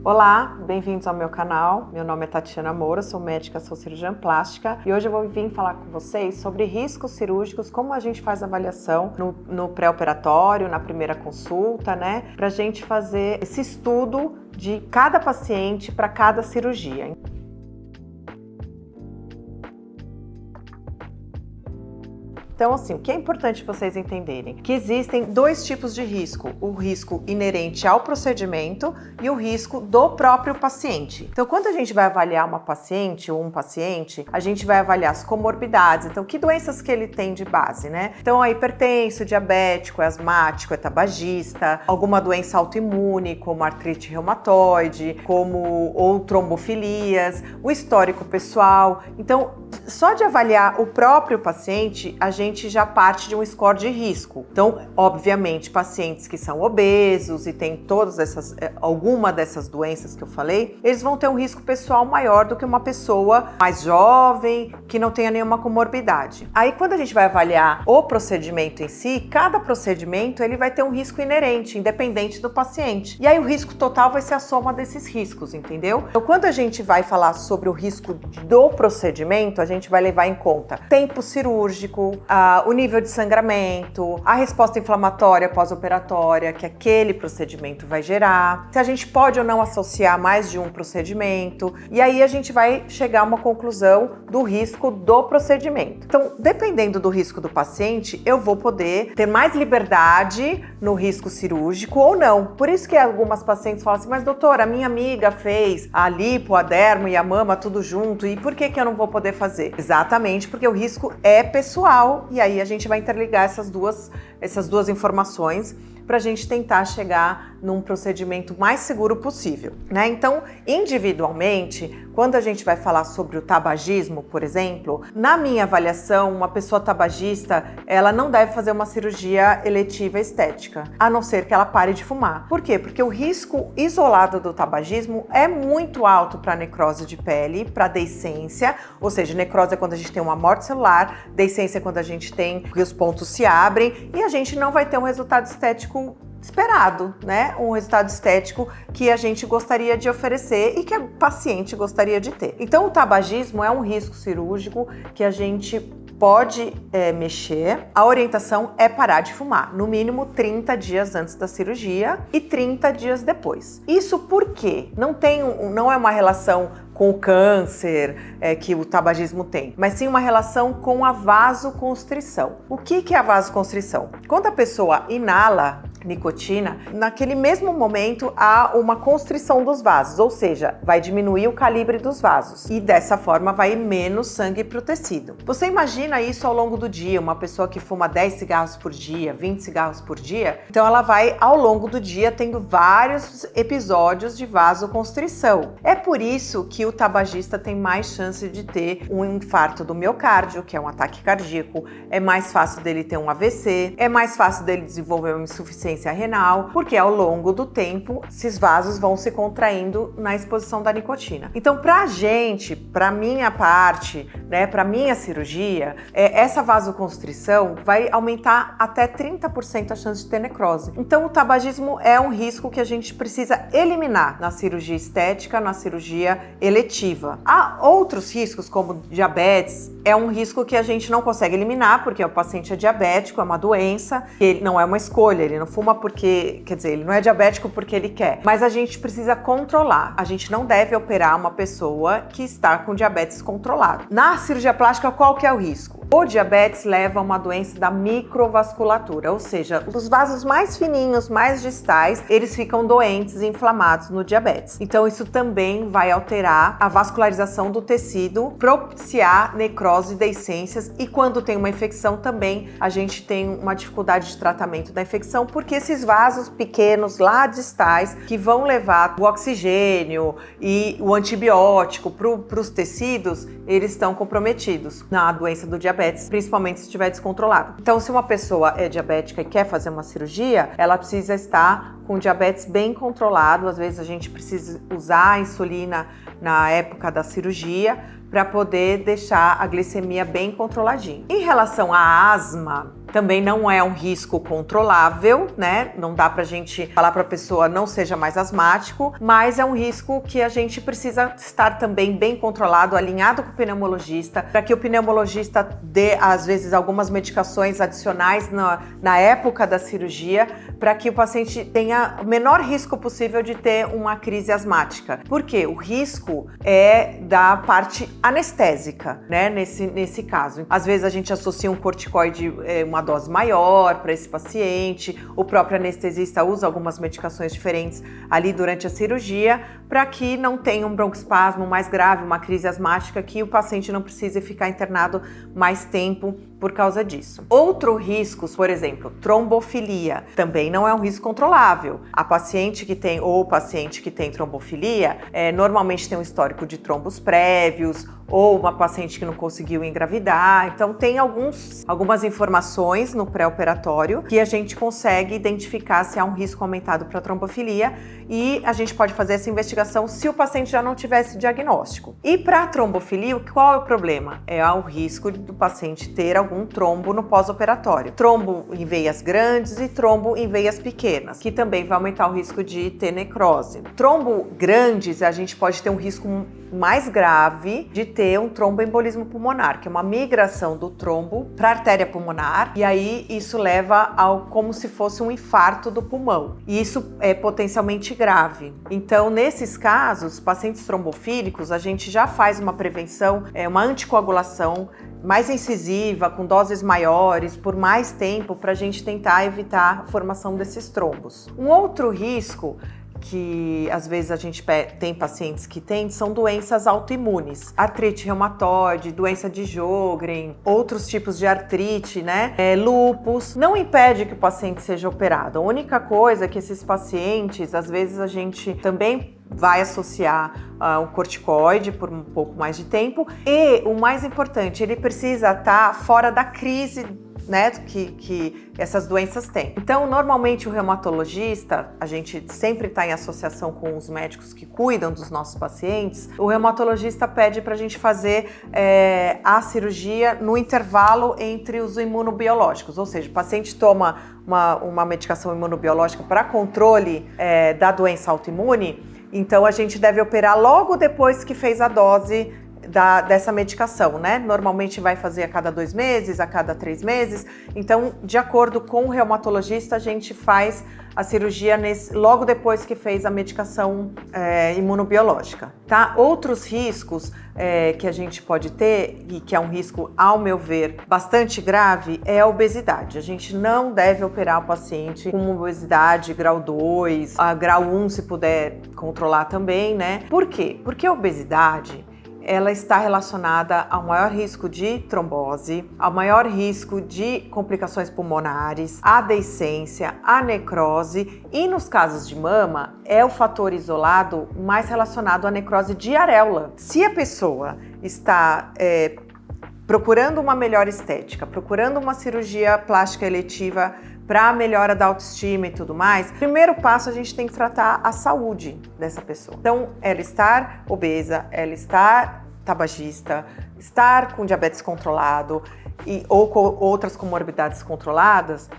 Olá, bem-vindos ao meu canal. Meu nome é Tatiana Moura, sou médica, sou cirurgiã plástica e hoje eu vou vir falar com vocês sobre riscos cirúrgicos, como a gente faz avaliação no pré-operatório, na primeira consulta, né? Pra gente fazer esse estudo de cada paciente para cada cirurgia. Então, assim, o que é importante vocês entenderem? Que existem dois tipos de risco: o risco inerente ao procedimento e o risco do próprio paciente. Então, quando a gente vai avaliar uma paciente ou um paciente, a gente vai avaliar as comorbidades. Então, que doenças que ele tem de base, né? Então, é hipertenso, diabético, é asmático, é tabagista, alguma doença autoimune, como artrite reumatoide, ou trombofilias, o histórico pessoal. Então, só de avaliar o próprio paciente, a gente já parte de um score de risco. Então, obviamente, pacientes que são obesos e têm alguma dessas doenças que eu falei, eles vão ter um risco pessoal maior do que uma pessoa mais jovem, que não tenha nenhuma comorbidade. Aí, quando a gente vai avaliar o procedimento em si, cada procedimento ele vai ter um risco inerente, independente do paciente. E aí, o risco total vai ser a soma desses riscos, entendeu? Então, quando a gente vai falar sobre o risco do procedimento, a gente vai levar em conta tempo cirúrgico, o nível de sangramento, a resposta inflamatória pós-operatória que aquele procedimento vai gerar, se a gente pode ou não associar mais de um procedimento, e aí a gente vai chegar a uma conclusão do risco do procedimento. Então, dependendo do risco do paciente, eu vou poder ter mais liberdade no risco cirúrgico ou não. Por isso que algumas pacientes falam assim: mas doutora, a minha amiga fez a lipo, a dermo e a mama tudo junto, e por que eu não vou poder fazer? Exatamente porque o risco é pessoal, e aí a gente vai interligar essas duas informações para a gente tentar chegar num procedimento mais seguro possível, né? Então, individualmente, quando a gente vai falar sobre o tabagismo, por exemplo, na minha avaliação, uma pessoa tabagista, ela não deve fazer uma cirurgia eletiva estética, a não ser que ela pare de fumar. Por quê? Porque o risco isolado do tabagismo é muito alto para necrose de pele, para deiscência, ou seja, necrose é quando a gente tem uma morte celular, deiscência é quando a gente tem que os pontos se abrem e a gente não vai ter um resultado estético esperado, né? Um resultado estético que a gente gostaria de oferecer e que a paciente gostaria de ter. Então, o tabagismo é um risco cirúrgico que a gente pode mexer. A orientação é parar de fumar, no mínimo 30 dias antes da cirurgia e 30 dias depois. Isso porque não é uma relação com o câncer que o tabagismo tem, mas sim uma relação com a vasoconstrição. O que é a vasoconstrição? Quando a pessoa inala nicotina, naquele mesmo momento há uma constrição dos vasos, ou seja, vai diminuir o calibre dos vasos e dessa forma vai menos sangue para o tecido. Você imagina isso ao longo do dia, uma pessoa que fuma 10 cigarros por dia, 20 cigarros por dia, então ela vai ao longo do dia tendo vários episódios de vasoconstrição. É por isso que o tabagista tem mais chance de ter um infarto do miocárdio, que é um ataque cardíaco, é mais fácil dele ter um AVC, é mais fácil dele desenvolver uma insuficiência renal, porque ao longo do tempo esses vasos vão se contraindo na exposição da nicotina. Então, pra minha parte, né, pra minha cirurgia, essa vasoconstrição vai aumentar até 30% a chance de ter necrose. Então, o tabagismo é um risco que a gente precisa eliminar na cirurgia estética, na cirurgia eletiva. Há outros riscos, como diabetes, é um risco que a gente não consegue eliminar, porque o paciente é diabético, é uma doença, ele não é uma escolha, ele não fuma porque, quer dizer, ele não é diabético porque ele quer, mas a gente precisa controlar. A gente não deve operar uma pessoa que está com diabetes controlado. Na cirurgia plástica, qual que é o risco? O diabetes leva a uma doença da microvasculatura, ou seja, os vasos mais fininhos, mais distais, eles ficam doentes e inflamados no diabetes. Então, isso também vai alterar a vascularização do tecido, propiciar necrose e deiscências, e quando tem uma infecção também, a gente tem uma dificuldade de tratamento da infecção, porque esses vasos pequenos lá distais que vão levar o oxigênio e o antibiótico para os tecidos, eles estão comprometidos na doença do diabetes, principalmente se estiver descontrolado. Então, se uma pessoa é diabética e quer fazer uma cirurgia, ela precisa estar com diabetes bem controlado. Às vezes a gente precisa usar a insulina na época da cirurgia para poder deixar a glicemia bem controladinha. Em relação à asma, também não é um risco controlável, né? Não dá pra gente falar pra pessoa não seja mais asmático, mas é um risco que a gente precisa estar também bem controlado, alinhado com o pneumologista, para que o pneumologista dê, às vezes, algumas medicações adicionais na época da cirurgia, para que o paciente tenha o menor risco possível de ter uma crise asmática. Por quê? O risco é da parte anestésica, né? Nesse caso. Às vezes a gente associa um corticoide, uma dose maior para esse paciente, o próprio anestesista usa algumas medicações diferentes ali durante a cirurgia, para que não tenha um broncoespasmo mais grave, uma crise asmática, que o paciente não precise ficar internado mais tempo por causa disso. Outro risco, por exemplo, trombofilia, também não é um risco controlável. A paciente que tem, ou o paciente que tem trombofilia, normalmente tem um histórico de trombos prévios, ou uma paciente que não conseguiu engravidar. Então tem algumas informações no pré-operatório que a gente consegue identificar se há um risco aumentado para trombofilia, e a gente pode fazer essa investigação se o paciente já não tivesse diagnóstico. E para trombofilia, qual é o problema? É o risco do paciente ter algum trombo no pós-operatório. Trombo em veias grandes e trombo em veias pequenas, que também vai aumentar o risco de ter necrose. Trombo grandes, a gente pode ter um risco mais grave de ter um tromboembolismo pulmonar, que é uma migração do trombo para a artéria pulmonar, e aí isso leva ao como se fosse um infarto do pulmão. E isso é potencialmente grave. Então, nesses casos, pacientes trombofílicos, a gente já faz uma prevenção, uma anticoagulação mais incisiva, com doses maiores, por mais tempo, para a gente tentar evitar a formação desses trombos. Um outro risco que às vezes a gente tem pacientes que têm são doenças autoimunes, artrite reumatoide, doença de Sjögren, outros tipos de artrite, né? Lúpus. Não impede que o paciente seja operado. A única coisa é que esses pacientes, às vezes a gente também vai associar um corticoide por um pouco mais de tempo, e o mais importante, ele precisa estar fora da crise, né, que essas doenças têm. Então, normalmente o reumatologista, a gente sempre está em associação com os médicos que cuidam dos nossos pacientes, o reumatologista pede para a gente fazer a cirurgia no intervalo entre os imunobiológicos, ou seja, o paciente toma uma medicação imunobiológica para controle da doença autoimune, então a gente deve operar logo depois que fez a dose dessa medicação, né? Normalmente vai fazer a cada 2 meses, a cada 3 meses. Então, de acordo com o reumatologista, a gente faz a cirurgia logo depois que fez a medicação imunobiológica, tá? Outros riscos que a gente pode ter, e que é um risco, ao meu ver, bastante grave, é a obesidade. A gente não deve operar o paciente com obesidade grau 2, a grau 1 se puder controlar também, né? Por quê? Porque a obesidade, ela está relacionada ao maior risco de trombose, ao maior risco de complicações pulmonares, à deiscência, à necrose, e nos casos de mama é o fator isolado mais relacionado à necrose de areola. Se a pessoa está procurando uma melhor estética, procurando uma cirurgia plástica eletiva para a melhora da autoestima e tudo mais, primeiro passo a gente tem que tratar a saúde dessa pessoa. Então, ela estar obesa, ela estar tabagista, estar com diabetes controlado ou com outras comorbidades controladas,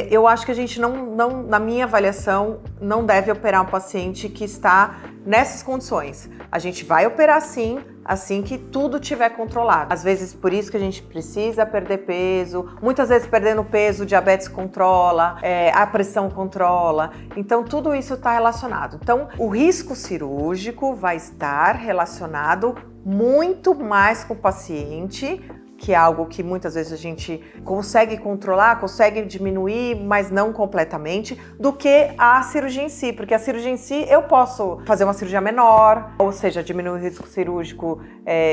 eu acho que a gente não, na minha avaliação, não deve operar um paciente que está nessas condições. A gente vai operar sim, assim que tudo estiver controlado. Às vezes, por isso que a gente precisa perder peso, muitas vezes perdendo peso, o diabetes controla, a pressão controla, então tudo isso está relacionado. Então, o risco cirúrgico vai estar relacionado muito mais com o paciente, que é algo que muitas vezes a gente consegue controlar, consegue diminuir, mas não completamente, do que a cirurgia em si, porque a cirurgia em si eu posso fazer uma cirurgia menor, ou seja, diminuir o risco cirúrgico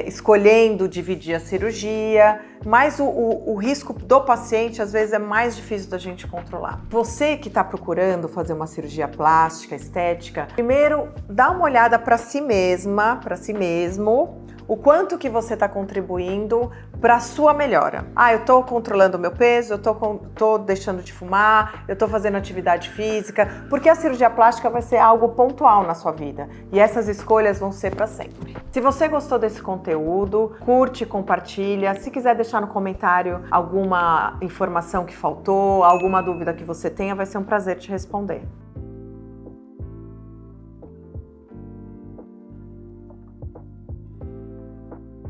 escolhendo dividir a cirurgia, mas o risco do paciente às vezes é mais difícil da gente controlar. Você que está procurando fazer uma cirurgia plástica, estética, primeiro dá uma olhada para si mesma, para si mesmo, o quanto que você está contribuindo para a sua melhora. Ah, eu estou controlando o meu peso, eu tô deixando de fumar, eu estou fazendo atividade física, porque a cirurgia plástica vai ser algo pontual na sua vida e essas escolhas vão ser para sempre. Se você gostou desse conteúdo, curte, compartilha. Se quiser deixar no comentário alguma informação que faltou, alguma dúvida que você tenha, vai ser um prazer te responder.